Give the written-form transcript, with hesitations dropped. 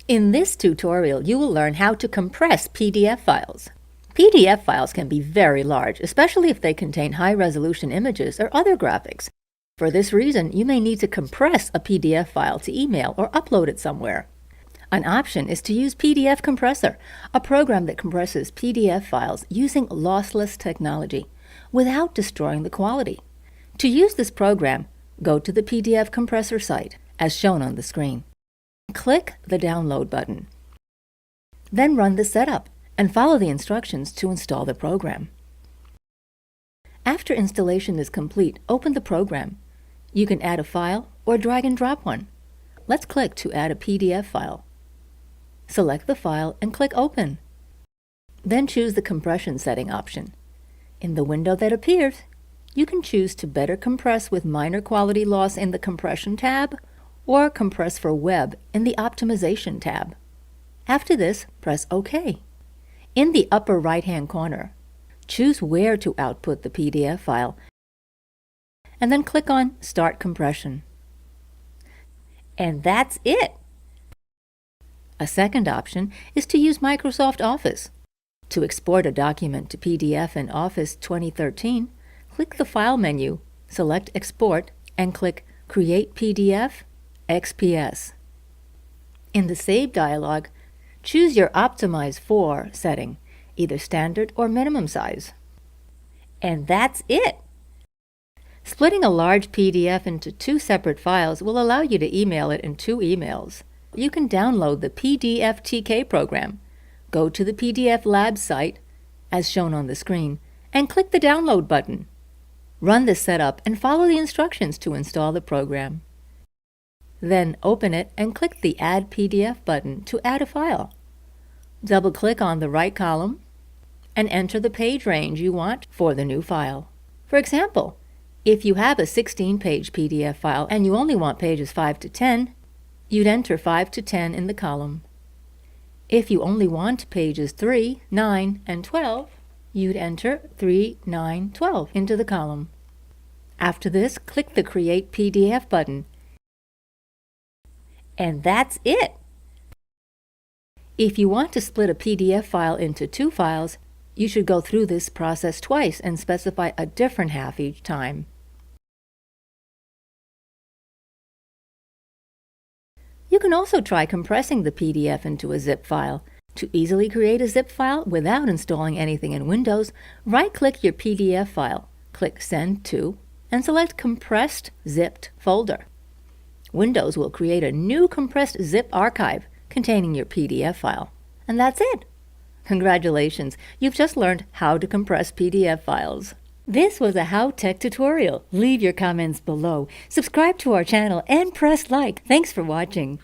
In this tutorial, you will learn how to compress PDF files. PDF files can be very large, especially if they contain high-resolution images or other graphics. For this reason, you may need to compress a PDF file to email or upload it somewhere. An option is to use PDF Compressor, a program that compresses PDF files using lossless technology without destroying the quality. To use this program, go to the PDF Compressor site, as shown on the screen. Click the Download button. Then run the setup and follow the instructions to install the program. After installation is complete, open the program. You can add a file or drag and drop one. Let's click to add a PDF file. Select the file and click Open. Then choose the compression setting option. In the window that appears, you can choose to better compress with minor quality loss in the Compression tab or compress for web in the Optimization tab. After this, press OK. In the upper right-hand corner, choose where to output the PDF file and then click on Start Compression. And that's it! A second option is to use Microsoft Office. To export a document to PDF in Office 2013, click the File menu, select Export, and click Create PDF, XPS. In the Save dialog, choose your Optimize For setting, either standard or minimum size. And that's it! Splitting a large PDF into two separate files will allow you to email it in 2 emails. You can download the PDFTK program. Go to the PDF Lab site, as shown on the screen, and click the Download button. Run the setup and follow the instructions to install the program. Then open it and click the Add PDF button to add a file. Double-click on the right column and enter the page range you want for the new file. For example, if you have a 16-page PDF file and you only want pages 5 to 10, you'd enter 5 to 10 in the column. If you only want pages 3, 9, and 12, you'd enter 3, 9, 12 into the column. After this, click the Create PDF button. And that's it! If you want to split a PDF file into 2 files, you should go through this process twice and specify a different half each time. You can also try compressing the PDF into a zip file. To easily create a zip file without installing anything in Windows, right-click your PDF file, click Send To, and select Compressed Zipped folder. Windows will create a new compressed zip archive containing your PDF file. And that's it! Congratulations! You've just learned how to compress PDF files. This was a HowTech tutorial. Leave your comments below, subscribe to our channel, and press like. Thanks for watching.